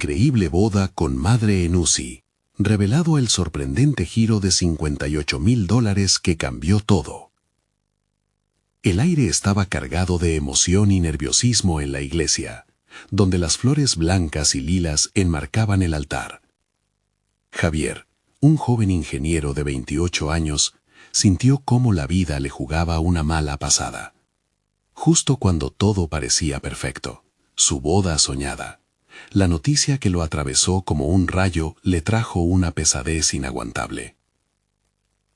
increíble boda con madre en UCI. Revelado el sorprendente giro de $58,000 que cambió todo. El aire estaba cargado de emoción y nerviosismo en la iglesia, donde las flores blancas y lilas enmarcaban el altar. Javier, un joven ingeniero de 28 años, sintió cómo la vida le jugaba una mala pasada. Justo cuando todo parecía perfecto, su boda soñada, la noticia que lo atravesó como un rayo le trajo una pesadez inaguantable.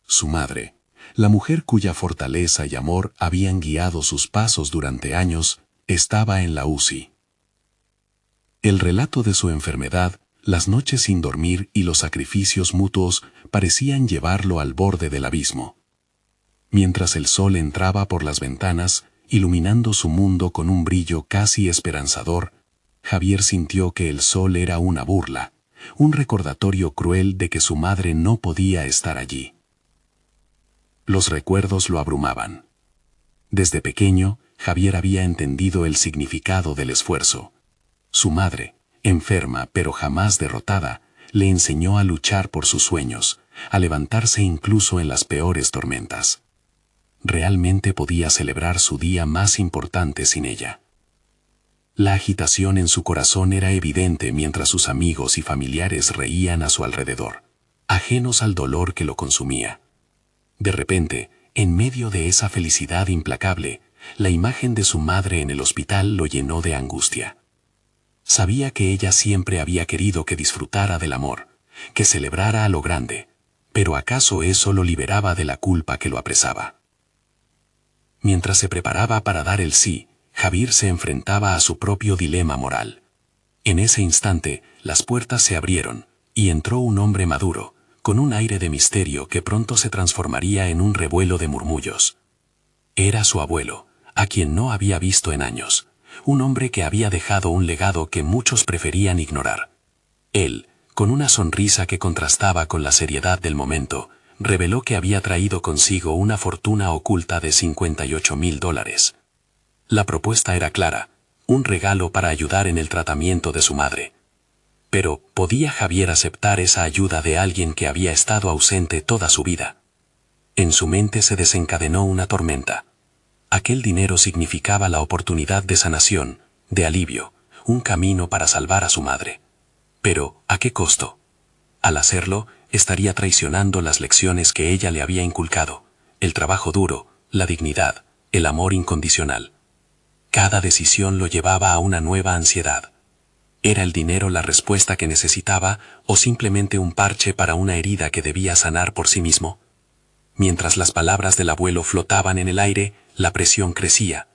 Su madre, la mujer cuya fortaleza y amor habían guiado sus pasos durante años, estaba en la UCI. El relato de su enfermedad, las noches sin dormir y los sacrificios mutuos parecían llevarlo al borde del abismo. Mientras el sol entraba por las ventanas, iluminando su mundo con un brillo casi esperanzador, Javier sintió que el sol era una burla, un recordatorio cruel de que su madre no podía estar allí. Los recuerdos lo abrumaban. Desde pequeño, Javier había entendido el significado del esfuerzo. Su madre, enferma pero jamás derrotada, le enseñó a luchar por sus sueños, a levantarse incluso en las peores tormentas. Realmente podía celebrar su día más importante sin ella. La agitación en su corazón era evidente mientras sus amigos y familiares reían a su alrededor, ajenos al dolor que lo consumía. De repente, en medio de esa felicidad implacable, la imagen de su madre en el hospital lo llenó de angustia. Sabía que ella siempre había querido que disfrutara del amor, que celebrara a lo grande, pero ¿acaso eso lo liberaba de la culpa que lo apresaba? Mientras se preparaba para dar el sí, Javier se enfrentaba a su propio dilema moral. En ese instante, las puertas se abrieron, y entró un hombre maduro, con un aire de misterio que pronto se transformaría en un revuelo de murmullos. Era su abuelo, a quien no había visto en años, un hombre que había dejado un legado que muchos preferían ignorar. Él, con una sonrisa que contrastaba con la seriedad del momento, reveló que había traído consigo una fortuna oculta de $58,000. La propuesta era clara, un regalo para ayudar en el tratamiento de su madre. Pero, ¿podía Javier aceptar esa ayuda de alguien que había estado ausente toda su vida? En su mente se desencadenó una tormenta. Aquel dinero significaba la oportunidad de sanación, de alivio, un camino para salvar a su madre. Pero, ¿a qué costo? Al hacerlo, estaría traicionando las lecciones que ella le había inculcado, el trabajo duro, la dignidad, el amor incondicional. Cada decisión lo llevaba a una nueva ansiedad. ¿Era el dinero la respuesta que necesitaba o simplemente un parche para una herida que debía sanar por sí mismo? Mientras las palabras del abuelo flotaban en el aire, la presión crecía.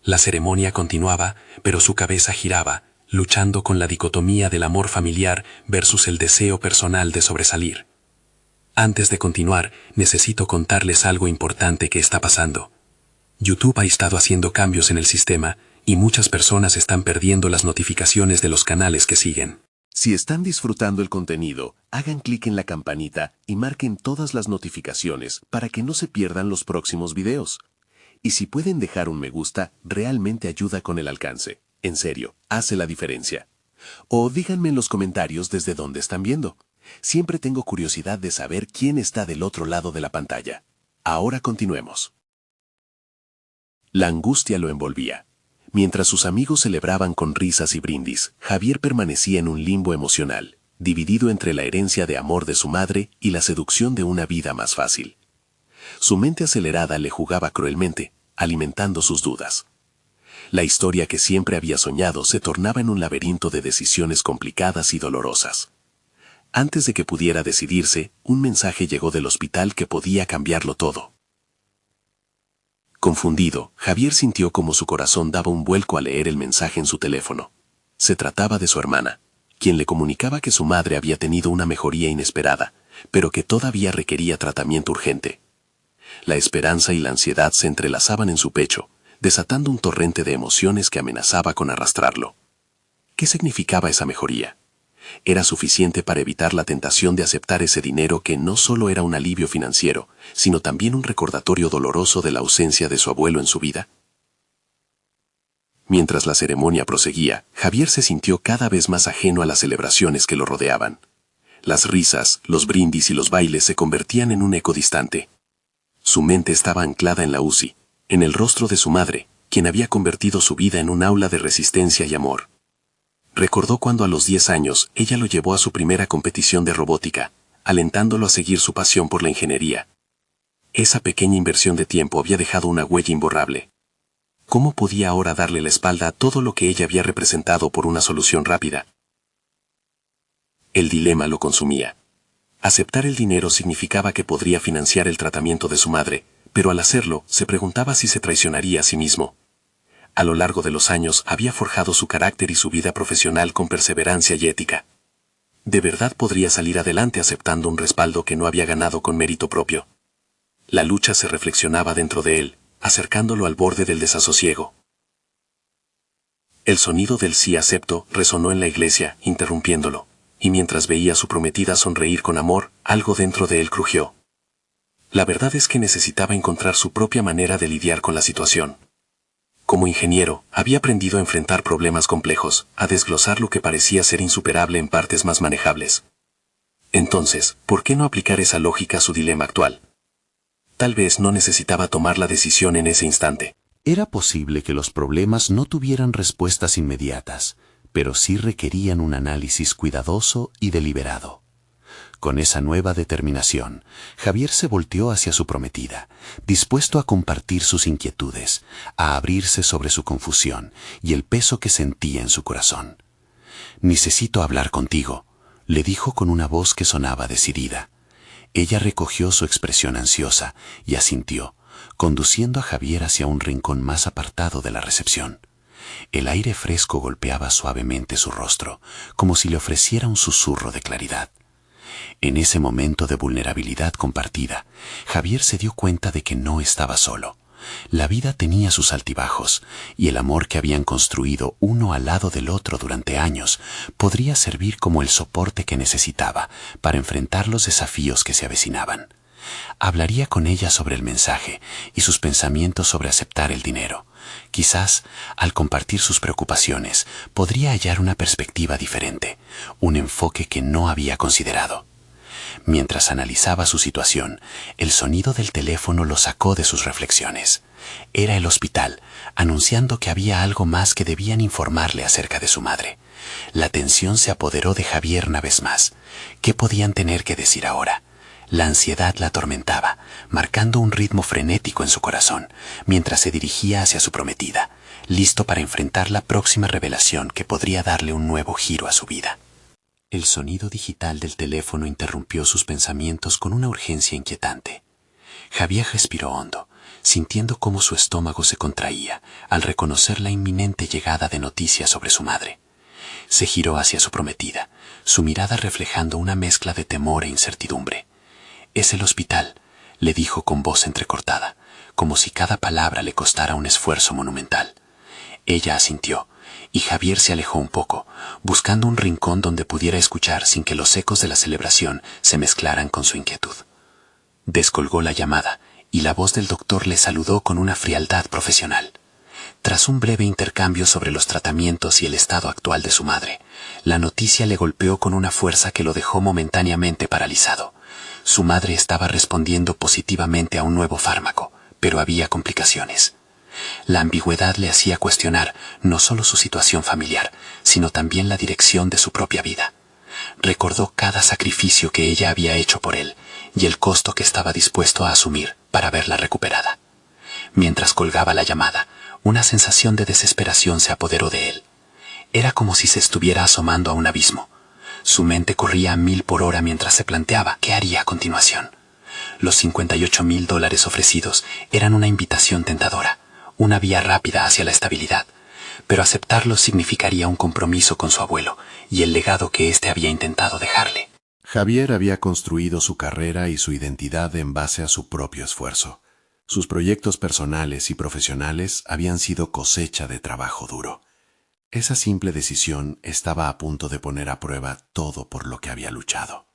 La ceremonia continuaba, pero su cabeza giraba, luchando con la dicotomía del amor familiar versus el deseo personal de sobresalir. Antes de continuar, necesito contarles algo importante que está pasando. YouTube ha estado haciendo cambios en el sistema y muchas personas están perdiendo las notificaciones de los canales que siguen. Si están disfrutando el contenido, hagan clic en la campanita y marquen todas las notificaciones para que no se pierdan los próximos videos. Y si pueden dejar un me gusta, realmente ayuda con el alcance. En serio, hace la diferencia. O díganme en los comentarios desde dónde están viendo. Siempre tengo curiosidad de saber quién está del otro lado de la pantalla. Ahora continuemos. La angustia lo envolvía. Mientras sus amigos celebraban con risas y brindis, Javier permanecía en un limbo emocional, dividido entre la herencia de amor de su madre y la seducción de una vida más fácil. Su mente acelerada le jugaba cruelmente, alimentando sus dudas. La historia que siempre había soñado se tornaba en un laberinto de decisiones complicadas y dolorosas. Antes de que pudiera decidirse, un mensaje llegó del hospital que podía cambiarlo todo. Confundido, Javier sintió como su corazón daba un vuelco al leer el mensaje en su teléfono. Se trataba de su hermana, quien le comunicaba que su madre había tenido una mejoría inesperada, pero que todavía requería tratamiento urgente. La esperanza y la ansiedad se entrelazaban en su pecho, desatando un torrente de emociones que amenazaba con arrastrarlo. ¿Qué significaba esa mejoría? ¿Era suficiente para evitar la tentación de aceptar ese dinero que no solo era un alivio financiero, sino también un recordatorio doloroso de la ausencia de su abuelo en su vida? Mientras la ceremonia proseguía, Javier se sintió cada vez más ajeno a las celebraciones que lo rodeaban. Las risas, los brindis y los bailes se convertían en un eco distante. Su mente estaba anclada en la UCI, en el rostro de su madre, quien había convertido su vida en un aula de resistencia y amor. Recordó cuando a los 10 años ella lo llevó a su primera competición de robótica, alentándolo a seguir su pasión por la ingeniería. Esa pequeña inversión de tiempo había dejado una huella imborrable. ¿Cómo podía ahora darle la espalda a todo lo que ella había representado por una solución rápida? El dilema lo consumía. Aceptar el dinero significaba que podría financiar el tratamiento de su madre, pero al hacerlo se preguntaba si se traicionaría a sí mismo. A lo largo de los años había forjado su carácter y su vida profesional con perseverancia y ética. ¿De verdad podría salir adelante aceptando un respaldo que no había ganado con mérito propio? La lucha se reflexionaba dentro de él, acercándolo al borde del desasosiego. El sonido del sí acepto resonó en la iglesia, interrumpiéndolo, y mientras veía a su prometida sonreír con amor, algo dentro de él crujió. La verdad es que necesitaba encontrar su propia manera de lidiar con la situación. Como ingeniero, había aprendido a enfrentar problemas complejos, a desglosar lo que parecía ser insuperable en partes más manejables. Entonces, ¿por qué no aplicar esa lógica a su dilema actual? Tal vez no necesitaba tomar la decisión en ese instante. Era posible que los problemas no tuvieran respuestas inmediatas, pero sí requerían un análisis cuidadoso y deliberado. Con esa nueva determinación, Javier se volteó hacia su prometida, dispuesto a compartir sus inquietudes, a abrirse sobre su confusión y el peso que sentía en su corazón. «Necesito hablar contigo», le dijo con una voz que sonaba decidida. Ella recogió su expresión ansiosa y asintió, conduciendo a Javier hacia un rincón más apartado de la recepción. El aire fresco golpeaba suavemente su rostro, como si le ofreciera un susurro de claridad. En ese momento de vulnerabilidad compartida, Javier se dio cuenta de que no estaba solo. La vida tenía sus altibajos, y el amor que habían construido uno al lado del otro durante años podría servir como el soporte que necesitaba para enfrentar los desafíos que se avecinaban. Hablaría con ella sobre el mensaje y sus pensamientos sobre aceptar el dinero. Quizás, al compartir sus preocupaciones, podría hallar una perspectiva diferente, un enfoque que no había considerado. Mientras analizaba su situación, el sonido del teléfono lo sacó de sus reflexiones. Era el hospital, anunciando que había algo más que debían informarle acerca de su madre. La tensión se apoderó de Javier una vez más. ¿Qué podían tener que decir ahora? La ansiedad la atormentaba, marcando un ritmo frenético en su corazón, mientras se dirigía hacia su prometida, listo para enfrentar la próxima revelación que podría darle un nuevo giro a su vida. El sonido digital del teléfono interrumpió sus pensamientos con una urgencia inquietante. Javier respiró hondo, sintiendo cómo su estómago se contraía al reconocer la inminente llegada de noticias sobre su madre. Se giró hacia su prometida, su mirada reflejando una mezcla de temor e incertidumbre. «Es el hospital», le dijo con voz entrecortada, como si cada palabra le costara un esfuerzo monumental. Ella asintió, y Javier se alejó un poco, buscando un rincón donde pudiera escuchar sin que los ecos de la celebración se mezclaran con su inquietud. Descolgó la llamada, y la voz del doctor le saludó con una frialdad profesional. Tras un breve intercambio sobre los tratamientos y el estado actual de su madre, la noticia le golpeó con una fuerza que lo dejó momentáneamente paralizado. Su madre estaba respondiendo positivamente a un nuevo fármaco, pero había complicaciones. La ambigüedad le hacía cuestionar no solo su situación familiar, sino también la dirección de su propia vida. Recordó cada sacrificio que ella había hecho por él y el costo que estaba dispuesto a asumir para verla recuperada. Mientras colgaba la llamada, una sensación de desesperación se apoderó de él. Era como si se estuviera asomando a un abismo. Su mente corría a 1000 por hora mientras se planteaba qué haría a continuación. Los $58,000 ofrecidos eran una invitación tentadora, una vía rápida hacia la estabilidad, pero aceptarlos significaría un compromiso con su abuelo y el legado que éste había intentado dejarle. Javier había construido su carrera y su identidad en base a su propio esfuerzo. Sus proyectos personales y profesionales habían sido cosecha de trabajo duro. Esa simple decisión estaba a punto de poner a prueba todo por lo que había luchado.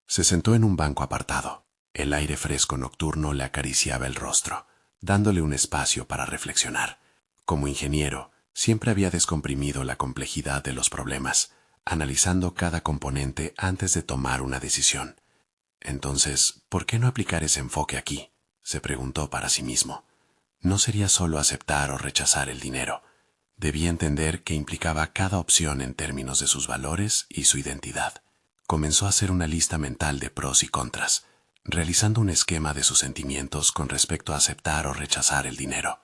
Se sentó en un banco apartado. El aire fresco nocturno le acariciaba el rostro, dándole un espacio para reflexionar. Como ingeniero, Siempre había descomprimido la complejidad de los problemas, analizando cada componente antes de tomar una decisión. Entonces, ¿por qué no aplicar ese enfoque aquí?, se preguntó para sí mismo. No sería solo aceptar o rechazar el dinero. Debía entender que implicaba cada opción en términos de sus valores y su identidad. Comenzó a hacer una lista mental de pros y contras, realizando un esquema de sus sentimientos con respecto a aceptar o rechazar el dinero.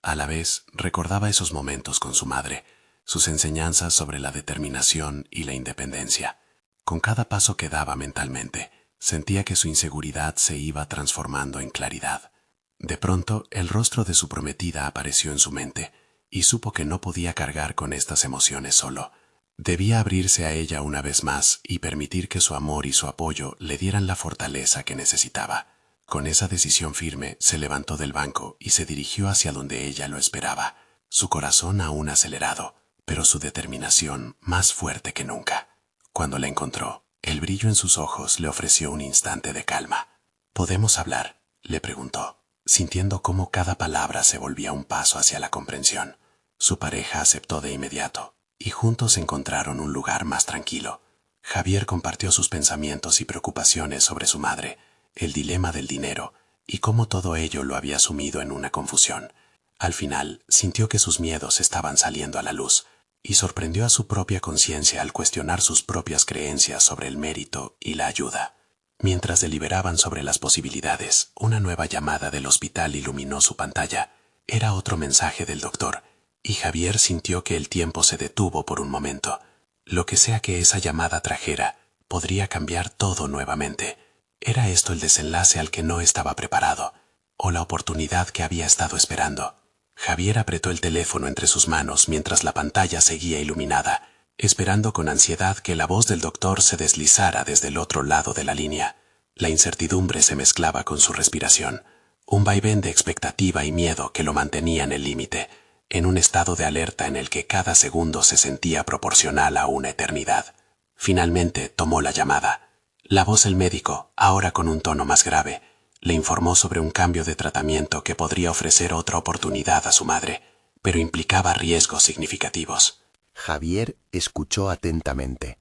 A la vez, recordaba esos momentos con su madre, sus enseñanzas sobre la determinación y la independencia. Con cada paso que daba mentalmente, sentía que su inseguridad se iba transformando en claridad. De pronto, el rostro de su prometida apareció en su mente, y supo que no podía cargar con estas emociones solo. Debía abrirse a ella una vez más y permitir que su amor y su apoyo le dieran la fortaleza que necesitaba. Con esa decisión firme, se levantó del banco y se dirigió hacia donde ella lo esperaba, su corazón aún acelerado, pero su determinación más fuerte que nunca. Cuando la encontró, el brillo en sus ojos le ofreció un instante de calma. ¿Podemos hablar?, le preguntó, sintiendo cómo cada palabra se volvía un paso hacia la comprensión. Su pareja aceptó de inmediato, y juntos encontraron un lugar más tranquilo. Javier compartió sus pensamientos y preocupaciones sobre su madre, el dilema del dinero, y cómo todo ello lo había sumido en una confusión. Al final, sintió que sus miedos estaban saliendo a la luz, y sorprendió a su propia conciencia al cuestionar sus propias creencias sobre el mérito y la ayuda. Mientras deliberaban sobre las posibilidades, una nueva llamada del hospital iluminó su pantalla. Era otro mensaje del doctor, y Javier sintió que el tiempo se detuvo por un momento. Lo que sea que esa llamada trajera, podría cambiar todo nuevamente. ¿Era esto el desenlace al que no estaba preparado, o la oportunidad que había estado esperando? Javier apretó el teléfono entre sus manos mientras la pantalla seguía iluminada, esperando con ansiedad que la voz del doctor se deslizara desde el otro lado de la línea. La incertidumbre se mezclaba con su respiración, un vaivén de expectativa y miedo que lo mantenía en el límite, en un estado de alerta en el que cada segundo se sentía proporcional a una eternidad. Finalmente tomó la llamada. La voz del médico, ahora con un tono más grave, le informó sobre un cambio de tratamiento que podría ofrecer otra oportunidad a su madre, pero implicaba riesgos significativos. Javier escuchó atentamente,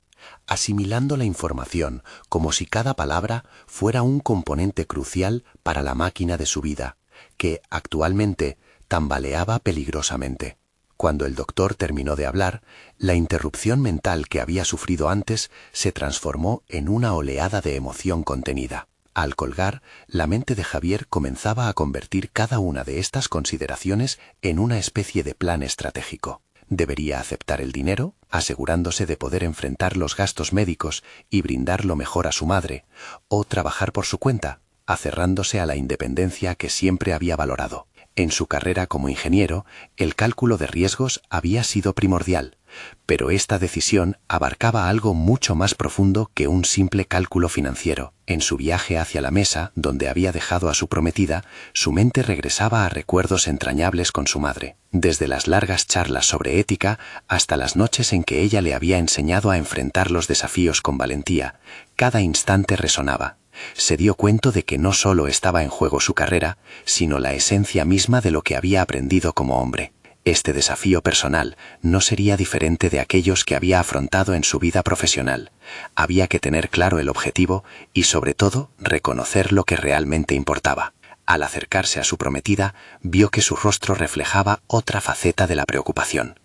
asimilando la información como si cada palabra fuera un componente crucial para la máquina de su vida, que actualmente tambaleaba peligrosamente. Cuando el doctor terminó de hablar, la interrupción mental que había sufrido antes se transformó en una oleada de emoción contenida. Al colgar, la mente de Javier comenzaba a convertir cada una de estas consideraciones en una especie de plan estratégico. Debería aceptar el dinero, asegurándose de poder enfrentar los gastos médicos y brindar lo mejor a su madre, o trabajar por su cuenta, aferrándose a la independencia que siempre había valorado. En su carrera como ingeniero, el cálculo de riesgos había sido primordial, pero esta decisión abarcaba algo mucho más profundo que un simple cálculo financiero. En su viaje hacia la mesa, donde había dejado a su prometida, su mente regresaba a recuerdos entrañables con su madre, desde las largas charlas sobre ética hasta las noches en que ella le había enseñado a enfrentar los desafíos con valentía. Cada instante resonaba. Se dio cuenta de que no solo estaba en juego su carrera, sino la esencia misma de lo que había aprendido como hombre. Este desafío personal no sería diferente de aquellos que había afrontado en su vida profesional. Había que tener claro el objetivo y, sobre todo, reconocer lo que realmente importaba. Al acercarse a su prometida, vio que su rostro reflejaba otra faceta de la preocupación.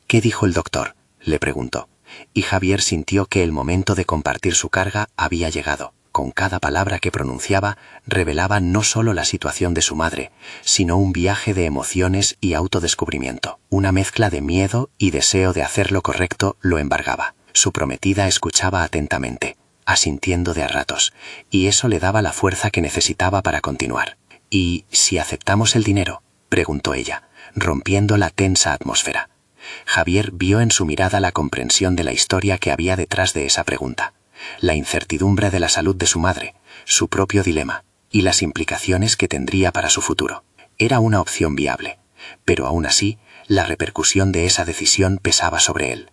«¿Qué dijo el doctor?», le preguntó, y Javier sintió que el momento de compartir su carga había llegado. Con cada palabra que pronunciaba, revelaba no solo la situación de su madre, sino un viaje de emociones y autodescubrimiento. Una mezcla de miedo y deseo de hacer lo correcto lo embargaba. Su prometida escuchaba atentamente, asintiendo de a ratos, y eso le daba la fuerza que necesitaba para continuar. «¿Y si aceptamos el dinero?», preguntó ella, rompiendo la tensa atmósfera. Javier vio en su mirada la comprensión de la historia que había detrás de esa pregunta. La incertidumbre de la salud de su madre, su propio dilema y las implicaciones que tendría para su futuro. Era una opción viable, pero aún así, la repercusión de esa decisión pesaba sobre él.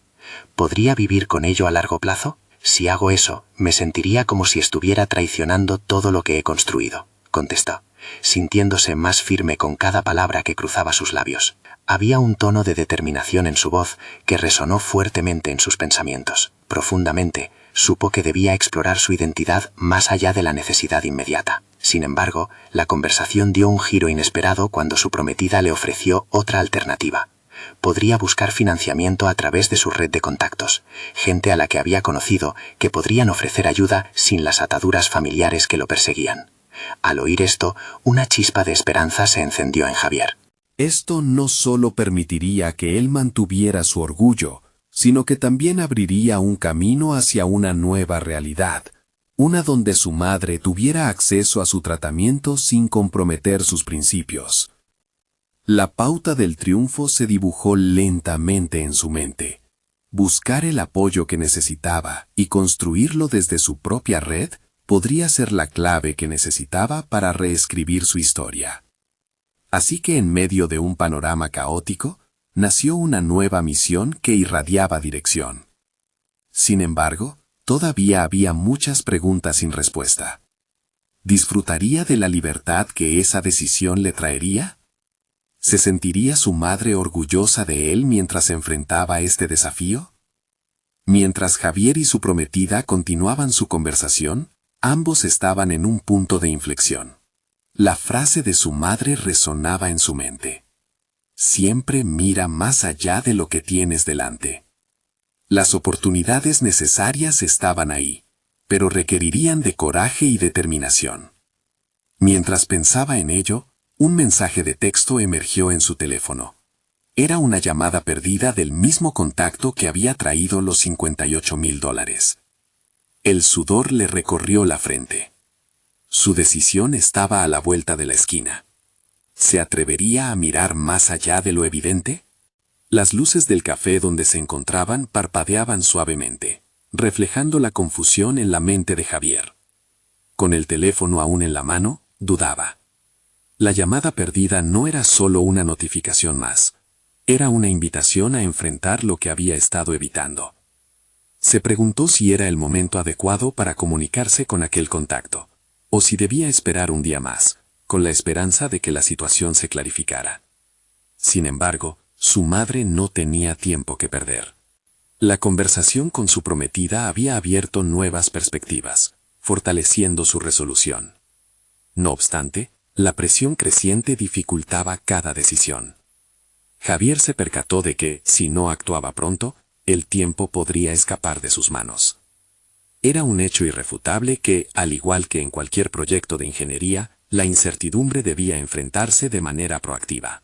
¿Podría vivir con ello a largo plazo? Si hago eso, me sentiría como si estuviera traicionando todo lo que he construido, contestó, sintiéndose más firme con cada palabra que cruzaba sus labios. Había un tono de determinación en su voz que resonó fuertemente en sus pensamientos. Profundamente, supo que debía explorar su identidad más allá de la necesidad inmediata. Sin embargo, la conversación dio un giro inesperado cuando su prometida le ofreció otra alternativa. Podría buscar financiamiento a través de su red de contactos, gente a la que había conocido que podrían ofrecer ayuda sin las ataduras familiares que lo perseguían. Al oír esto, una chispa de esperanza se encendió en Javier. Esto no solo permitiría que él mantuviera su orgullo, sino que también abriría un camino hacia una nueva realidad, una donde su madre tuviera acceso a su tratamiento sin comprometer sus principios. La pauta del triunfo se dibujó lentamente en su mente. Buscar el apoyo que necesitaba y construirlo desde su propia red podría ser la clave que necesitaba para reescribir su historia. Así que en medio de un panorama caótico, nació una nueva misión que irradiaba dirección. Sin embargo, todavía había muchas preguntas sin respuesta. ¿Disfrutaría de la libertad que esa decisión le traería? ¿Se sentiría su madre orgullosa de él mientras enfrentaba este desafío? Mientras Javier y su prometida continuaban su conversación, ambos estaban en un punto de inflexión. La frase de su madre resonaba en su mente. Siempre mira más allá de lo que tienes delante. Las oportunidades necesarias estaban ahí, pero requerirían de coraje y determinación. Mientras pensaba en ello, un mensaje de texto emergió en su teléfono. Era una llamada perdida del mismo contacto que había traído los $58,000. El sudor le recorrió la frente. Su decisión estaba a la vuelta de la esquina. ¿Se atrevería a mirar más allá de lo evidente? Las luces del café donde se encontraban parpadeaban suavemente, reflejando la confusión en la mente de Javier. Con el teléfono aún en la mano, dudaba. La llamada perdida no era solo una notificación más. Era una invitación a enfrentar lo que había estado evitando. Se preguntó si era el momento adecuado para comunicarse con aquel contacto, o si debía esperar un día más, con la esperanza de que la situación se clarificara. Sin embargo, su madre no tenía tiempo que perder. La conversación con su prometida había abierto nuevas perspectivas, fortaleciendo su resolución. No obstante, la presión creciente dificultaba cada decisión. Javier se percató de que, si no actuaba pronto, el tiempo podría escapar de sus manos. Era un hecho irrefutable que, al igual que en cualquier proyecto de ingeniería, la incertidumbre debía enfrentarse de manera proactiva.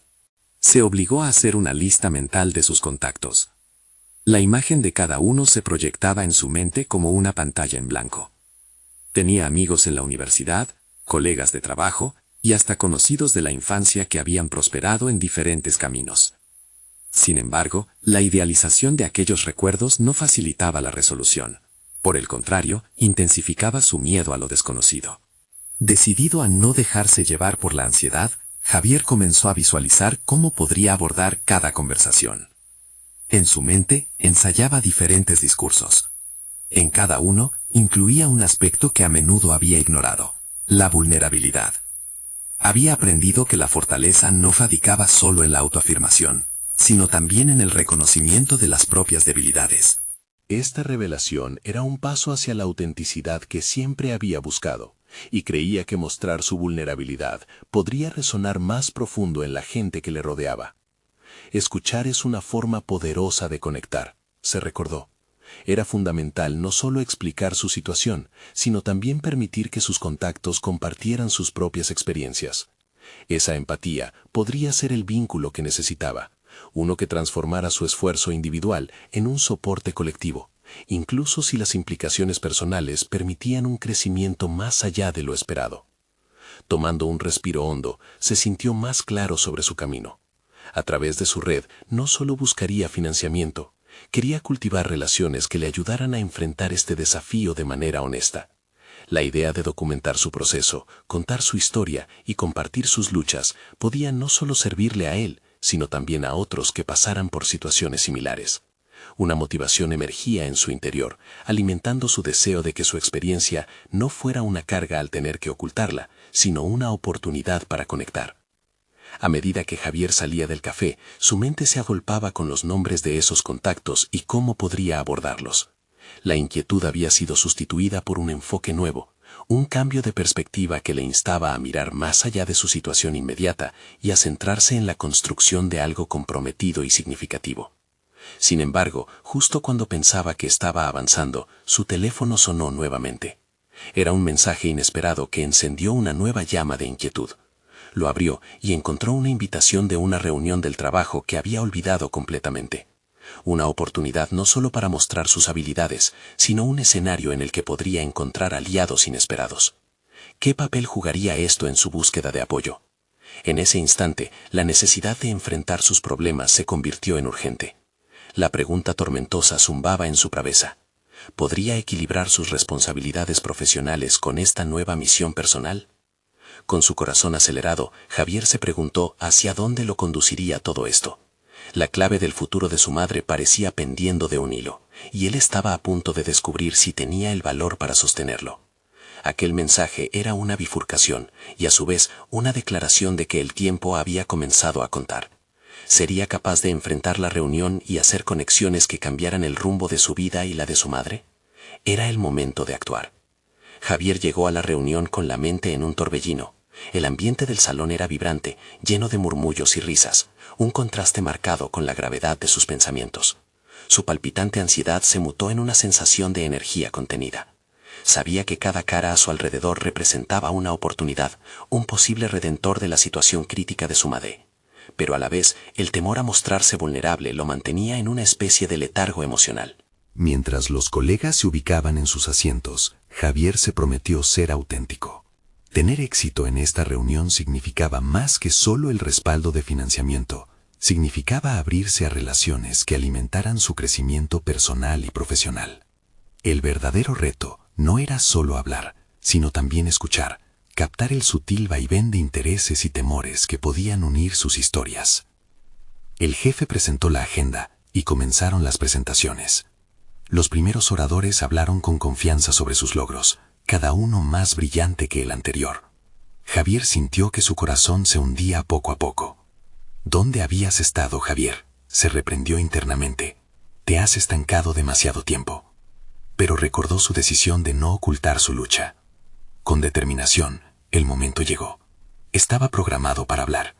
Se obligó a hacer una lista mental de sus contactos. La imagen de cada uno se proyectaba en su mente como una pantalla en blanco. Tenía amigos en la universidad, colegas de trabajo y hasta conocidos de la infancia que habían prosperado en diferentes caminos. Sin embargo, la idealización de aquellos recuerdos no facilitaba la resolución. Por el contrario, intensificaba su miedo a lo desconocido. Decidido a no dejarse llevar por la ansiedad, Javier comenzó a visualizar cómo podría abordar cada conversación. En su mente, ensayaba diferentes discursos. En cada uno, incluía un aspecto que a menudo había ignorado: la vulnerabilidad. Había aprendido que la fortaleza no radicaba solo en la autoafirmación, sino también en el reconocimiento de las propias debilidades. Esta revelación era un paso hacia la autenticidad que siempre había buscado, y creía que mostrar su vulnerabilidad podría resonar más profundo en la gente que le rodeaba. Escuchar es una forma poderosa de conectar, se recordó. Era fundamental no solo explicar su situación, sino también permitir que sus contactos compartieran sus propias experiencias. Esa empatía podría ser el vínculo que necesitaba, uno que transformara su esfuerzo individual en un soporte colectivo, incluso si las implicaciones personales permitían un crecimiento más allá de lo esperado. Tomando un respiro hondo, se sintió más claro sobre su camino. A través de su red no solo buscaría financiamiento, quería cultivar relaciones que le ayudaran a enfrentar este desafío de manera honesta. La idea de documentar su proceso, contar su historia y compartir sus luchas podía no solo servirle a él, sino también a otros que pasaran por situaciones similares. Una motivación emergía en su interior, alimentando su deseo de que su experiencia no fuera una carga al tener que ocultarla, sino una oportunidad para conectar. A medida que Javier salía del café, su mente se agolpaba con los nombres de esos contactos y cómo podría abordarlos. La inquietud había sido sustituida por un enfoque nuevo, un cambio de perspectiva que le instaba a mirar más allá de su situación inmediata y a centrarse en la construcción de algo comprometido y significativo. Sin embargo, justo cuando pensaba que estaba avanzando, su teléfono sonó nuevamente. Era un mensaje inesperado que encendió una nueva llama de inquietud. Lo abrió y encontró una invitación de una reunión del trabajo que había olvidado completamente. Una oportunidad no solo para mostrar sus habilidades, sino un escenario en el que podría encontrar aliados inesperados. ¿Qué papel jugaría esto en su búsqueda de apoyo? En ese instante, la necesidad de enfrentar sus problemas se convirtió en urgente. La pregunta tormentosa zumbaba en su cabeza. ¿Podría equilibrar sus responsabilidades profesionales con esta nueva misión personal? Con su corazón acelerado, Javier se preguntó hacia dónde lo conduciría todo esto. La clave del futuro de su madre parecía pendiendo de un hilo, y él estaba a punto de descubrir si tenía el valor para sostenerlo. Aquel mensaje era una bifurcación, y a su vez una declaración de que el tiempo había comenzado a contar. ¿Sería capaz de enfrentar la reunión y hacer conexiones que cambiaran el rumbo de su vida y la de su madre? Era el momento de actuar. Javier llegó a la reunión con la mente en un torbellino. El ambiente del salón era vibrante, lleno de murmullos y risas, un contraste marcado con la gravedad de sus pensamientos. Su palpitante ansiedad se mutó en una sensación de energía contenida. Sabía que cada cara a su alrededor representaba una oportunidad, un posible redentor de la situación crítica de su madre. Pero a la vez, el temor a mostrarse vulnerable lo mantenía en una especie de letargo emocional. Mientras los colegas se ubicaban en sus asientos, Javier se prometió ser auténtico. Tener éxito en esta reunión significaba más que solo el respaldo de financiamiento. Significaba abrirse a relaciones que alimentaran su crecimiento personal y profesional. El verdadero reto no era solo hablar, sino también escuchar, captar el sutil vaivén de intereses y temores que podían unir sus historias. El jefe presentó la agenda y comenzaron las presentaciones. Los primeros oradores hablaron con confianza sobre sus logros, cada uno más brillante que el anterior. Javier sintió que su corazón se hundía poco a poco. ¿Dónde habías estado, Javier?, se reprendió internamente. Te has estancado demasiado tiempo. Pero recordó su decisión de no ocultar su lucha. Con determinación, el momento llegó. Estaba programado para hablar.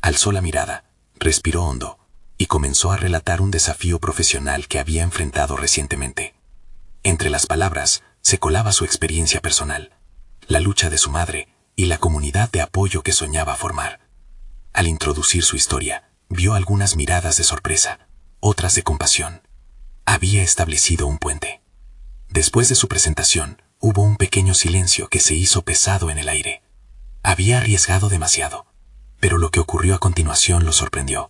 Alzó la mirada, respiró hondo y comenzó a relatar un desafío profesional que había enfrentado recientemente. Entre las palabras se colaba su experiencia personal, la lucha de su madre y la comunidad de apoyo que soñaba formar. Al introducir su historia, vio algunas miradas de sorpresa, otras de compasión. Había establecido un puente. Después de su presentación, hubo un pequeño silencio que se hizo pesado en el aire. Había arriesgado demasiado, pero lo que ocurrió a continuación lo sorprendió.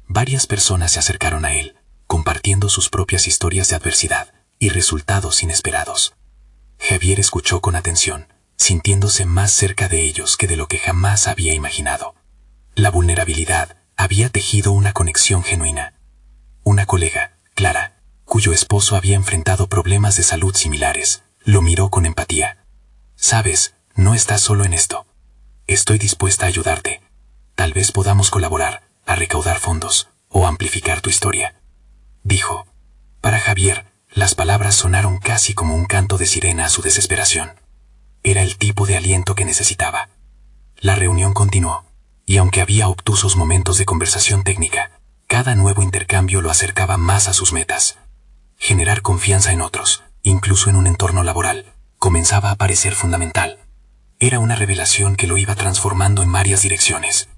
Varias personas se acercaron a él, compartiendo sus propias historias de adversidad y resultados inesperados. Javier escuchó con atención, sintiéndose más cerca de ellos que de lo que jamás había imaginado. La vulnerabilidad había tejido una conexión genuina. Una colega, Clara, cuyo esposo había enfrentado problemas de salud similares, lo miró con empatía. «Sabes, no estás solo en esto. Estoy dispuesta a ayudarte. Tal vez podamos colaborar, a recaudar fondos o amplificar tu historia», dijo. Para Javier, las palabras sonaron casi como un canto de sirena a su desesperación. Era el tipo de aliento que necesitaba. La reunión continuó, y aunque había obtusos momentos de conversación técnica, cada nuevo intercambio lo acercaba más a sus metas. Generar confianza en otros, incluso en un entorno laboral, comenzaba a parecer fundamental. Era una revelación que lo iba transformando en varias direcciones.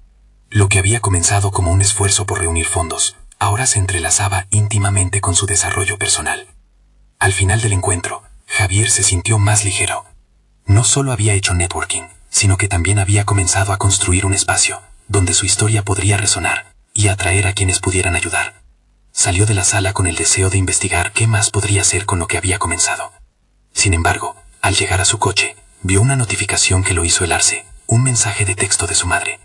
Lo que había comenzado como un esfuerzo por reunir fondos, ahora se entrelazaba íntimamente con su desarrollo personal. Al final del encuentro, Javier se sintió más ligero. No solo había hecho networking, sino que también había comenzado a construir un espacio donde su historia podría resonar y atraer a quienes pudieran ayudar. Salió de la sala con el deseo de investigar qué más podría hacer con lo que había comenzado. Sin embargo, al llegar a su coche, vio una notificación que lo hizo helarse, un mensaje de texto de su madre.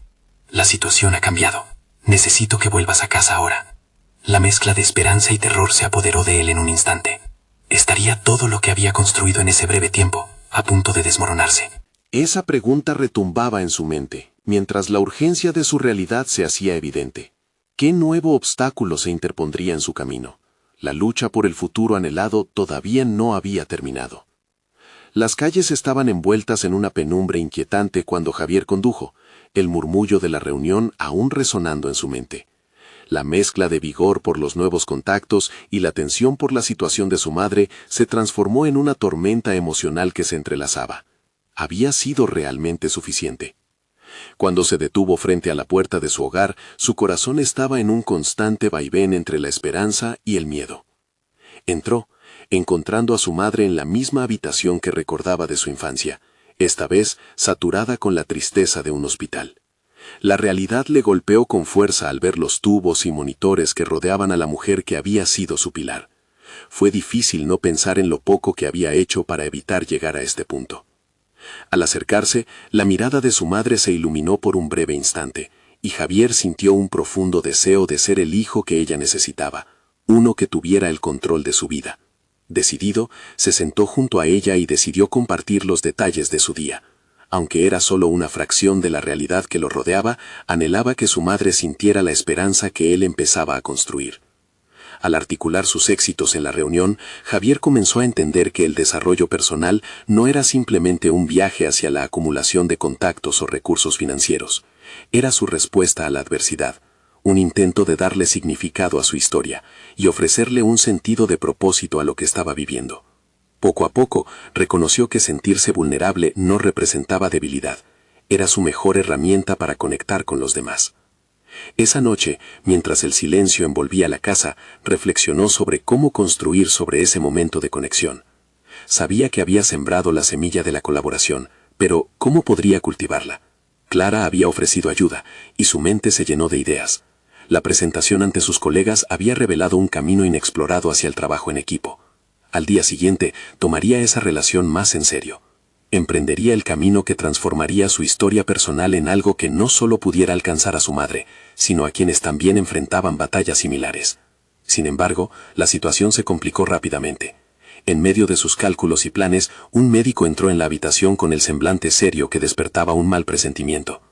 «La situación ha cambiado. Necesito que vuelvas a casa ahora». La mezcla de esperanza y terror se apoderó de él en un instante. ¿Estaría todo lo que había construido en ese breve tiempo a punto de desmoronarse? Esa pregunta retumbaba en su mente, mientras la urgencia de su realidad se hacía evidente. ¿Qué nuevo obstáculo se interpondría en su camino? La lucha por el futuro anhelado todavía no había terminado. Las calles estaban envueltas en una penumbra inquietante cuando Javier condujo, el murmullo de la reunión aún resonando en su mente. La mezcla de vigor por los nuevos contactos y la tensión por la situación de su madre se transformó en una tormenta emocional que se entrelazaba. Había sido realmente suficiente. Cuando se detuvo frente a la puerta de su hogar, su corazón estaba en un constante vaivén entre la esperanza y el miedo. Entró, encontrando a su madre en la misma habitación que recordaba de su infancia, esta vez saturada con la tristeza de un hospital. La realidad le golpeó con fuerza al ver los tubos y monitores que rodeaban a la mujer que había sido su pilar. Fue difícil no pensar en lo poco que había hecho para evitar llegar a este punto. Al acercarse, la mirada de su madre se iluminó por un breve instante, y Javier sintió un profundo deseo de ser el hijo que ella necesitaba, uno que tuviera el control de su vida. Decidido, se sentó junto a ella y decidió compartir los detalles de su día. Aunque era solo una fracción de la realidad que lo rodeaba, anhelaba que su madre sintiera la esperanza que él empezaba a construir. Al articular sus éxitos en la reunión, Javier comenzó a entender que el desarrollo personal no era simplemente un viaje hacia la acumulación de contactos o recursos financieros. Era su respuesta a la adversidad, un intento de darle significado a su historia y ofrecerle un sentido de propósito a lo que estaba viviendo. Poco a poco, reconoció que sentirse vulnerable no representaba debilidad, era su mejor herramienta para conectar con los demás. Esa noche, mientras el silencio envolvía la casa, reflexionó sobre cómo construir sobre ese momento de conexión. Sabía que había sembrado la semilla de la colaboración, pero ¿cómo podría cultivarla? Clara había ofrecido ayuda, y su mente se llenó de ideas. La presentación ante sus colegas había revelado un camino inexplorado hacia el trabajo en equipo. Al día siguiente, tomaría esa relación más en serio. Emprendería el camino que transformaría su historia personal en algo que no solo pudiera alcanzar a su madre, sino a quienes también enfrentaban batallas similares. Sin embargo, la situación se complicó rápidamente. En medio de sus cálculos y planes, un médico entró en la habitación con el semblante serio que despertaba un mal presentimiento.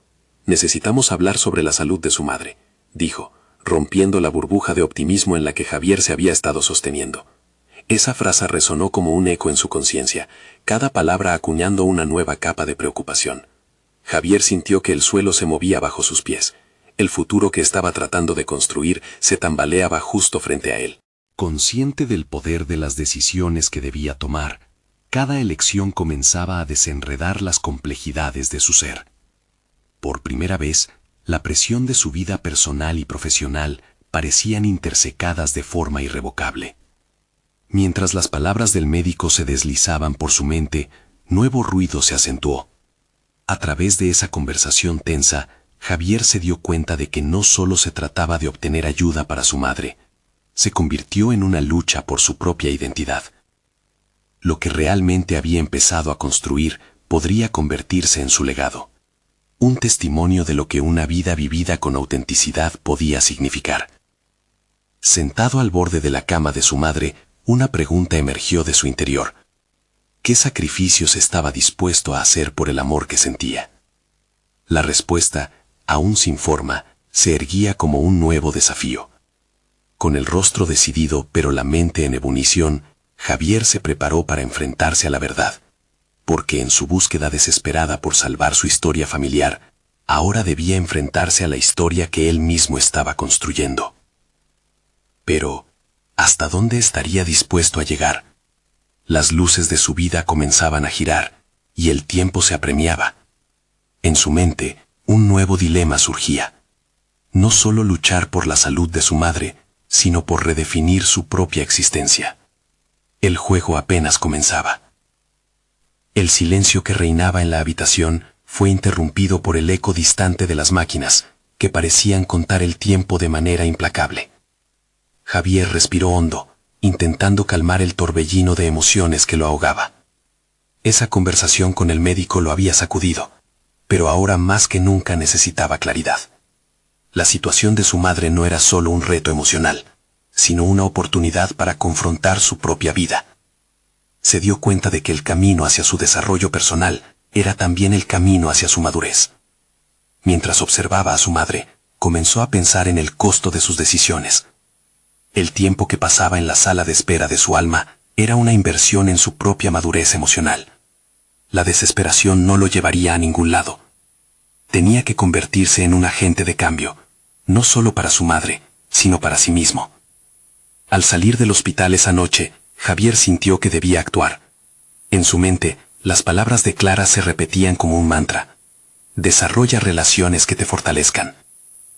«Necesitamos hablar sobre la salud de su madre», dijo, rompiendo la burbuja de optimismo en la que Javier se había estado sosteniendo. Esa frase resonó como un eco en su conciencia, cada palabra acuñando una nueva capa de preocupación. Javier sintió que el suelo se movía bajo sus pies. El futuro que estaba tratando de construir se tambaleaba justo frente a él. Consciente del poder de las decisiones que debía tomar, cada elección comenzaba a desenredar las complejidades de su ser. Por primera vez, la presión de su vida personal y profesional parecían intersecadas de forma irrevocable. Mientras las palabras del médico se deslizaban por su mente, nuevo ruido se acentuó. A través de esa conversación tensa, Javier se dio cuenta de que no solo se trataba de obtener ayuda para su madre, se convirtió en una lucha por su propia identidad. Lo que realmente había empezado a construir podría convertirse en su legado. Un testimonio de lo que una vida vivida con autenticidad podía significar. Sentado al borde de la cama de su madre, una pregunta emergió de su interior. ¿Qué sacrificios estaba dispuesto a hacer por el amor que sentía? La respuesta, aún sin forma, se erguía como un nuevo desafío. Con el rostro decidido pero la mente en ebullición, Javier se preparó para enfrentarse a la verdad, porque en su búsqueda desesperada por salvar su historia familiar, ahora debía enfrentarse a la historia que él mismo estaba construyendo. Pero, ¿hasta dónde estaría dispuesto a llegar? Las luces de su vida comenzaban a girar, y el tiempo se apremiaba. En su mente, un nuevo dilema surgía. No solo luchar por la salud de su madre, sino por redefinir su propia existencia. El juego apenas comenzaba. El silencio que reinaba en la habitación fue interrumpido por el eco distante de las máquinas, que parecían contar el tiempo de manera implacable. Javier respiró hondo, intentando calmar el torbellino de emociones que lo ahogaba. Esa conversación con el médico lo había sacudido, pero ahora más que nunca necesitaba claridad. La situación de su madre no era solo un reto emocional, sino una oportunidad para confrontar su propia vida. Se dio cuenta de que el camino hacia su desarrollo personal era también el camino hacia su madurez. Mientras observaba a su madre, comenzó a pensar en el costo de sus decisiones. El tiempo que pasaba en la sala de espera de su alma era una inversión en su propia madurez emocional. La desesperación no lo llevaría a ningún lado. Tenía que convertirse en un agente de cambio, no solo para su madre, sino para sí mismo. Al salir del hospital esa noche, Javier sintió que debía actuar. En su mente, las palabras de Clara se repetían como un mantra. Desarrolla relaciones que te fortalezcan.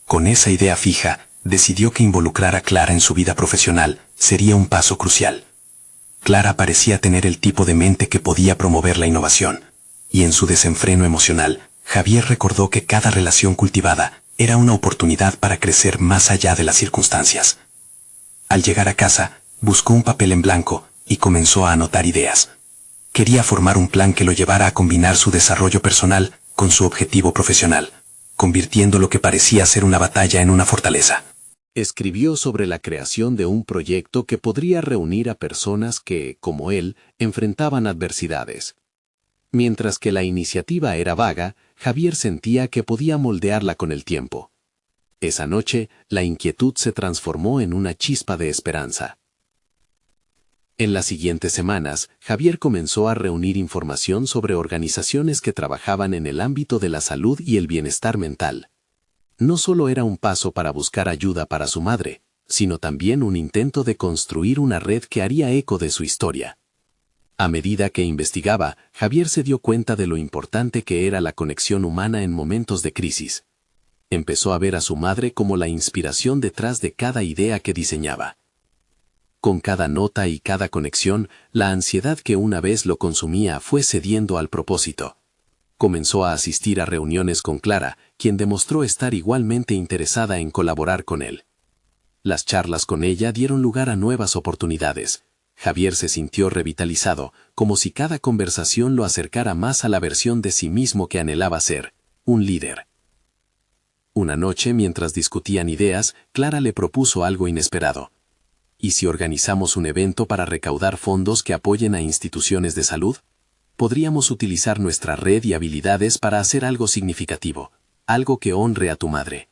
Con esa idea fija, decidió que involucrar a Clara en su vida profesional sería un paso crucial. Clara parecía tener el tipo de mente que podía promover la innovación, y en su desenfreno emocional, Javier recordó que cada relación cultivada era una oportunidad para crecer más allá de las circunstancias. Al llegar a casa, buscó un papel en blanco y comenzó a anotar ideas. Quería formar un plan que lo llevara a combinar su desarrollo personal con su objetivo profesional, convirtiendo lo que parecía ser una batalla en una fortaleza. Escribió sobre la creación de un proyecto que podría reunir a personas que, como él, enfrentaban adversidades. Mientras que la iniciativa era vaga, Javier sentía que podía moldearla con el tiempo. Esa noche, la inquietud se transformó en una chispa de esperanza. En las siguientes semanas, Javier comenzó a reunir información sobre organizaciones que trabajaban en el ámbito de la salud y el bienestar mental. No solo era un paso para buscar ayuda para su madre, sino también un intento de construir una red que haría eco de su historia. A medida que investigaba, Javier se dio cuenta de lo importante que era la conexión humana en momentos de crisis. Empezó a ver a su madre como la inspiración detrás de cada idea que diseñaba. Con cada nota y cada conexión, la ansiedad que una vez lo consumía fue cediendo al propósito. Comenzó a asistir a reuniones con Clara, quien demostró estar igualmente interesada en colaborar con él. Las charlas con ella dieron lugar a nuevas oportunidades. Javier se sintió revitalizado, como si cada conversación lo acercara más a la versión de sí mismo que anhelaba ser, un líder. Una noche, mientras discutían ideas, Clara le propuso algo inesperado. ¿Y si organizamos un evento para recaudar fondos que apoyen a instituciones de salud? Podríamos utilizar nuestra red y habilidades para hacer algo significativo, algo que honre a tu madre.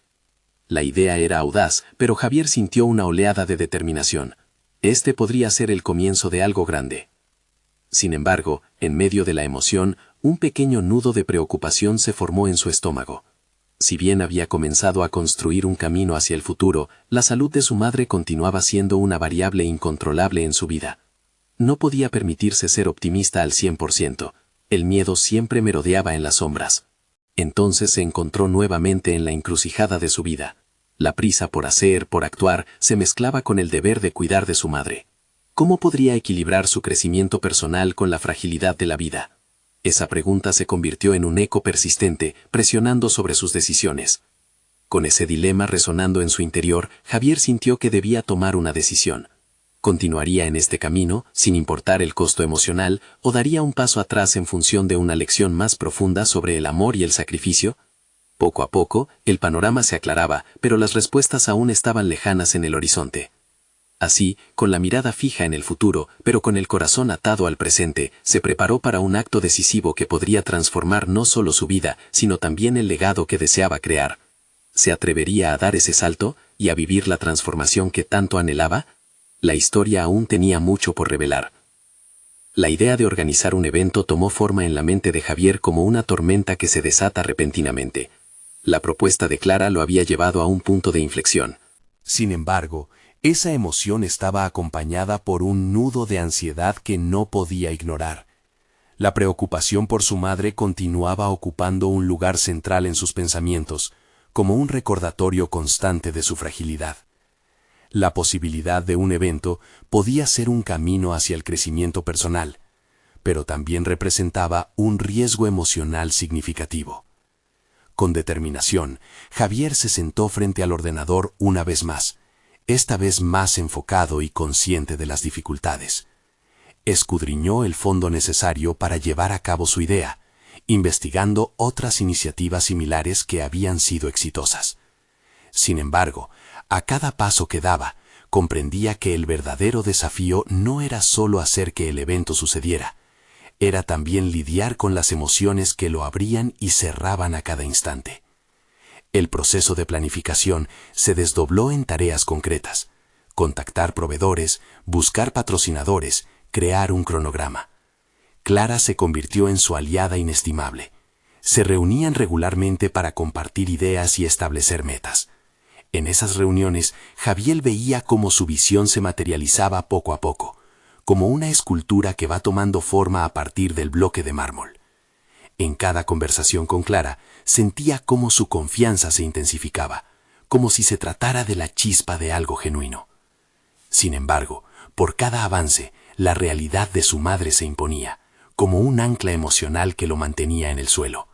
La idea era audaz, pero Javier sintió una oleada de determinación. Este podría ser el comienzo de algo grande. Sin embargo, en medio de la emoción, un pequeño nudo de preocupación se formó en su estómago. Si bien había comenzado a construir un camino hacia el futuro, la salud de su madre continuaba siendo una variable incontrolable en su vida. No podía permitirse ser optimista al 100%, el miedo siempre merodeaba en las sombras. Entonces se encontró nuevamente en la encrucijada de su vida. La prisa por hacer, por actuar, se mezclaba con el deber de cuidar de su madre. ¿Cómo podría equilibrar su crecimiento personal con la fragilidad de la vida? Esa pregunta se convirtió en un eco persistente, presionando sobre sus decisiones. Con ese dilema resonando en su interior, Javier sintió que debía tomar una decisión. ¿Continuaría en este camino, sin importar el costo emocional, o daría un paso atrás en función de una lección más profunda sobre el amor y el sacrificio? Poco a poco, el panorama se aclaraba, pero las respuestas aún estaban lejanas en el horizonte. Así, con la mirada fija en el futuro, pero con el corazón atado al presente, se preparó para un acto decisivo que podría transformar no solo su vida, sino también el legado que deseaba crear. ¿Se atrevería a dar ese salto y a vivir la transformación que tanto anhelaba? La historia aún tenía mucho por revelar. La idea de organizar un evento tomó forma en la mente de Javier como una tormenta que se desata repentinamente. La propuesta de Clara lo había llevado a un punto de inflexión. Sin embargo, esa emoción estaba acompañada por un nudo de ansiedad que no podía ignorar. La preocupación por su madre continuaba ocupando un lugar central en sus pensamientos, como un recordatorio constante de su fragilidad. La posibilidad de un evento podía ser un camino hacia el crecimiento personal, pero también representaba un riesgo emocional significativo. Con determinación, Javier se sentó frente al ordenador una vez más, esta vez más enfocado y consciente de las dificultades. Escudriñó el fondo necesario para llevar a cabo su idea, investigando otras iniciativas similares que habían sido exitosas. Sin embargo, a cada paso que daba, comprendía que el verdadero desafío no era solo hacer que el evento sucediera, era también lidiar con las emociones que lo abrían y cerraban a cada instante. El proceso de planificación se desdobló en tareas concretas: contactar proveedores, buscar patrocinadores, crear un cronograma. Clara se convirtió en su aliada inestimable. Se reunían regularmente para compartir ideas y establecer metas. En esas reuniones, Javier veía cómo su visión se materializaba poco a poco, como una escultura que va tomando forma a partir del bloque de mármol. En cada conversación con Clara, sentía cómo su confianza se intensificaba, como si se tratara de la chispa de algo genuino. Sin embargo, por cada avance, la realidad de su madre se imponía, como un ancla emocional que lo mantenía en el suelo.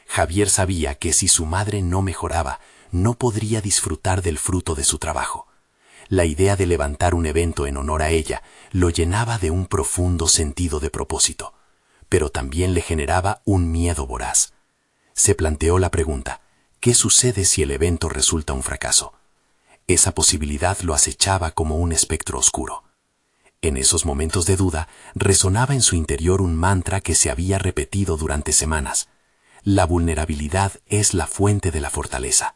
Javier sabía que si su madre no mejoraba, no podría disfrutar del fruto de su trabajo. La idea de levantar un evento en honor a ella lo llenaba de un profundo sentido de propósito, pero también le generaba un miedo voraz. Se planteó la pregunta: ¿qué sucede si el evento resulta un fracaso? Esa posibilidad lo acechaba como un espectro oscuro. En esos momentos de duda, resonaba en su interior un mantra que se había repetido durante semanas: la vulnerabilidad es la fuente de la fortaleza.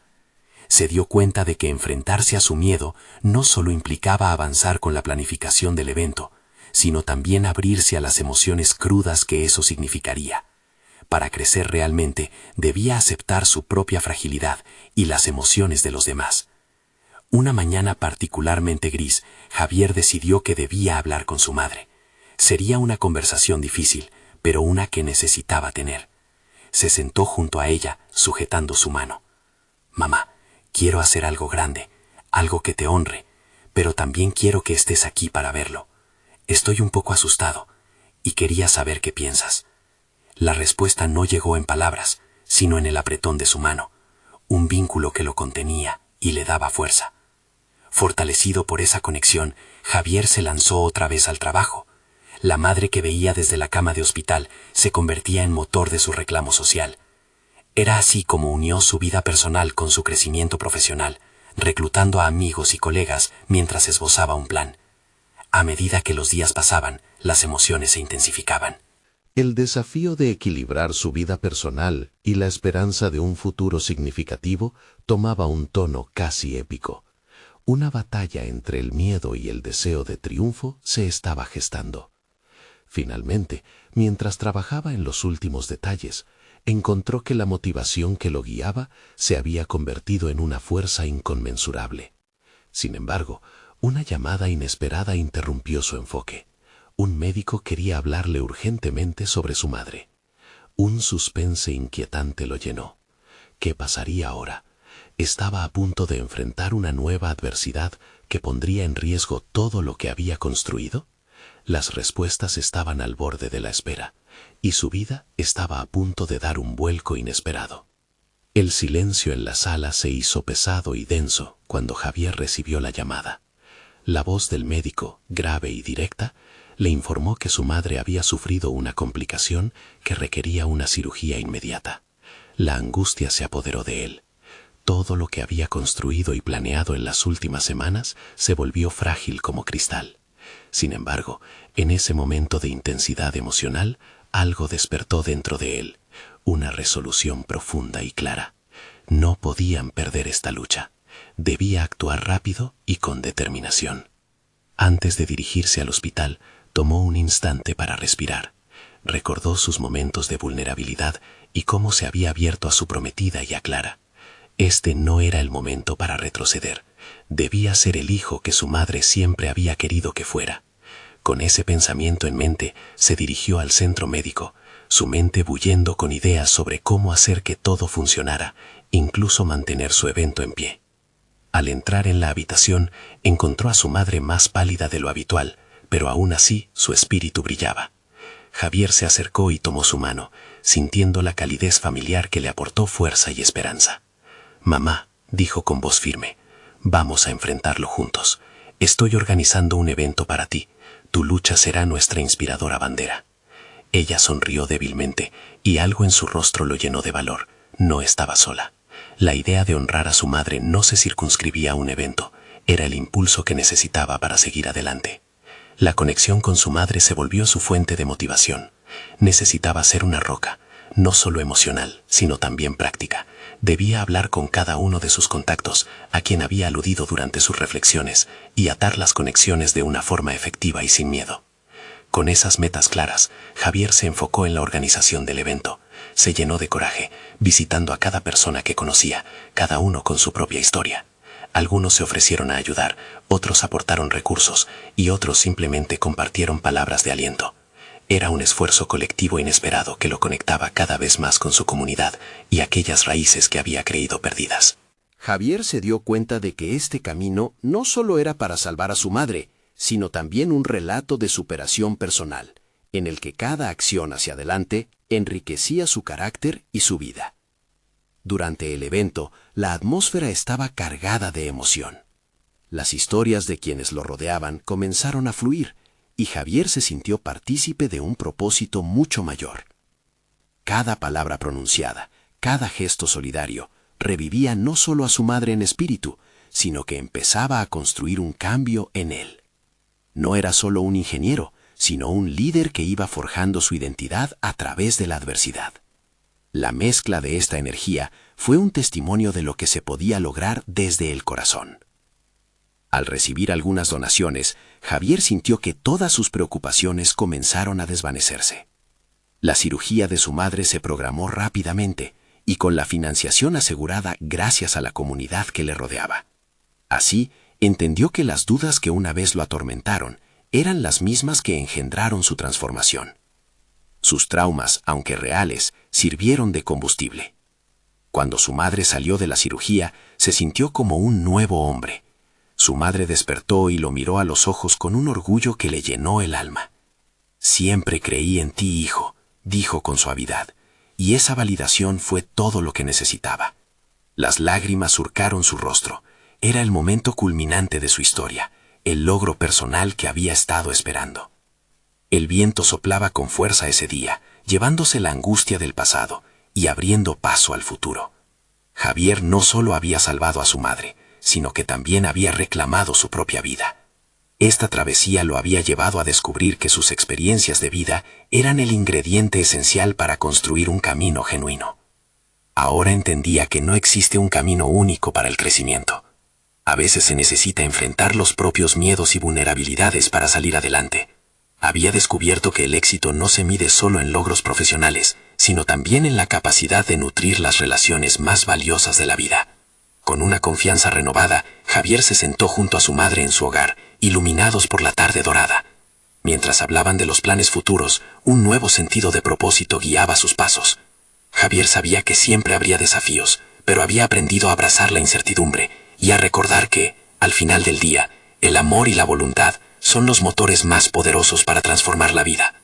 Se dio cuenta de que enfrentarse a su miedo no solo implicaba avanzar con la planificación del evento, sino también abrirse a las emociones crudas que eso significaría. Para crecer realmente, debía aceptar su propia fragilidad y las emociones de los demás. Una mañana particularmente gris, Javier decidió que debía hablar con su madre. Sería una conversación difícil, pero una que necesitaba tener. Se sentó junto a ella, sujetando su mano. «Mamá, quiero hacer algo grande, algo que te honre, pero también quiero que estés aquí para verlo. Estoy un poco asustado y quería saber qué piensas». La respuesta no llegó en palabras, sino en el apretón de su mano, un vínculo que lo contenía y le daba fuerza. Fortalecido por esa conexión, Javier se lanzó otra vez al trabajo. La madre que veía desde la cama de hospital se convertía en motor de su reclamo social. Era así como unió su vida personal con su crecimiento profesional, reclutando a amigos y colegas mientras esbozaba un plan. A medida que los días pasaban, las emociones se intensificaban. El desafío de equilibrar su vida personal y la esperanza de un futuro significativo tomaba un tono casi épico. Una batalla entre el miedo y el deseo de triunfo se estaba gestando. Finalmente, mientras trabajaba en los últimos detalles, encontró que la motivación que lo guiaba se había convertido en una fuerza inconmensurable. Sin embargo, una llamada inesperada interrumpió su enfoque. Un médico quería hablarle urgentemente sobre su madre. Un suspense inquietante lo llenó. ¿Qué pasaría ahora? Estaba a punto de enfrentar una nueva adversidad que pondría en riesgo todo lo que había construido. Las respuestas estaban al borde de la espera, y su vida estaba a punto de dar un vuelco inesperado. El silencio en la sala se hizo pesado y denso cuando Javier recibió la llamada. La voz del médico, grave y directa, le informó que su madre había sufrido una complicación que requería una cirugía inmediata. La angustia se apoderó de él. Todo lo que había construido y planeado en las últimas semanas se volvió frágil como cristal. Sin embargo, en ese momento de intensidad emocional, algo despertó dentro de él, una resolución profunda y clara. No podían perder esta lucha. Debía actuar rápido y con determinación. Antes de dirigirse al hospital, tomó un instante para respirar. Recordó sus momentos de vulnerabilidad y cómo se había abierto a su prometida y a Clara. Este no era el momento para retroceder. Debía ser el hijo que su madre siempre había querido que fuera. Con ese pensamiento en mente, se dirigió al centro médico, su mente bullendo con ideas sobre cómo hacer que todo funcionara, incluso mantener su evento en pie. Al entrar en la habitación, encontró a su madre más pálida de lo habitual, pero aún así su espíritu brillaba. Javier se acercó y tomó su mano, sintiendo la calidez familiar que le aportó fuerza y esperanza. «Mamá», dijo con voz firme, «vamos a enfrentarlo juntos. Estoy organizando un evento para ti. Tu lucha será nuestra inspiradora bandera». Ella sonrió débilmente y algo en su rostro lo llenó de valor. No estaba sola. La idea de honrar a su madre no se circunscribía a un evento, era el impulso que necesitaba para seguir adelante. La conexión con su madre se volvió su fuente de motivación. Necesitaba ser una roca, no solo emocional, sino también práctica, Debía hablar con cada uno de sus contactos, a quien había aludido durante sus reflexiones, y atar las conexiones de una forma efectiva y sin miedo. Con esas metas claras, Javier se enfocó en la organización del evento. Se llenó de coraje, visitando a cada persona que conocía, cada uno con su propia historia. Algunos se ofrecieron a ayudar, otros aportaron recursos y otros simplemente compartieron palabras de aliento. Era un esfuerzo colectivo inesperado que lo conectaba cada vez más con su comunidad y aquellas raíces que había creído perdidas. Javier se dio cuenta de que este camino no solo era para salvar a su madre, sino también un relato de superación personal, en el que cada acción hacia adelante enriquecía su carácter y su vida. Durante el evento, la atmósfera estaba cargada de emoción. Las historias de quienes lo rodeaban comenzaron a fluir, y Javier se sintió partícipe de un propósito mucho mayor. Cada palabra pronunciada, cada gesto solidario, revivía no solo a su madre en espíritu, sino que empezaba a construir un cambio en él. No era solo un ingeniero, sino un líder que iba forjando su identidad a través de la adversidad. La mezcla de esta energía fue un testimonio de lo que se podía lograr desde el corazón. Al recibir algunas donaciones, Javier sintió que todas sus preocupaciones comenzaron a desvanecerse. La cirugía de su madre se programó rápidamente y con la financiación asegurada gracias a la comunidad que le rodeaba. Así, entendió que las dudas que una vez lo atormentaron eran las mismas que engendraron su transformación. Sus traumas, aunque reales, sirvieron de combustible. Cuando su madre salió de la cirugía, se sintió como un nuevo hombre. Su madre despertó y lo miró a los ojos con un orgullo que le llenó el alma. «Siempre creí en ti, hijo», dijo con suavidad, y esa validación fue todo lo que necesitaba. Las lágrimas surcaron su rostro. Era el momento culminante de su historia, el logro personal que había estado esperando. El viento soplaba con fuerza ese día, llevándose la angustia del pasado y abriendo paso al futuro. Javier no solo había salvado a su madre, sino que también había reclamado su propia vida. Esta travesía lo había llevado a descubrir que sus experiencias de vida eran el ingrediente esencial para construir un camino genuino. Ahora entendía que no existe un camino único para el crecimiento. A veces se necesita enfrentar los propios miedos y vulnerabilidades para salir adelante. Había descubierto que el éxito no se mide solo en logros profesionales, sino también en la capacidad de nutrir las relaciones más valiosas de la vida. Con una confianza renovada, Javier se sentó junto a su madre en su hogar, iluminados por la tarde dorada. Mientras hablaban de los planes futuros, un nuevo sentido de propósito guiaba sus pasos. Javier sabía que siempre habría desafíos, pero había aprendido a abrazar la incertidumbre y a recordar que, al final del día, el amor y la voluntad son los motores más poderosos para transformar la vida.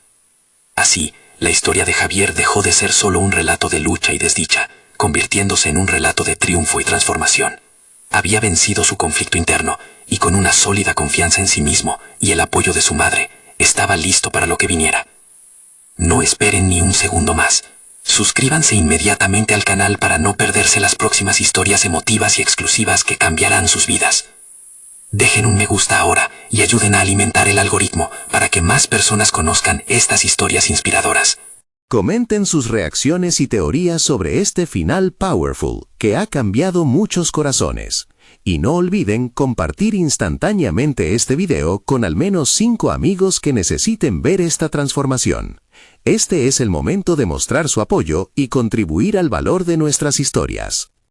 Así, la historia de Javier dejó de ser solo un relato de lucha y desdicha, convirtiéndose en un relato de triunfo y transformación. Había vencido su conflicto interno y con una sólida confianza en sí mismo y el apoyo de su madre, estaba listo para lo que viniera. No esperen ni un segundo más. Suscríbanse inmediatamente al canal para no perderse las próximas historias emotivas y exclusivas que cambiarán sus vidas. Dejen un me gusta ahora y ayuden a alimentar el algoritmo para que más personas conozcan estas historias inspiradoras. Comenten sus reacciones y teorías sobre este final powerful que ha cambiado muchos corazones. Y no olviden compartir instantáneamente este video con al menos 5 amigos que necesiten ver esta transformación. Este es el momento de mostrar su apoyo y contribuir al valor de nuestras historias.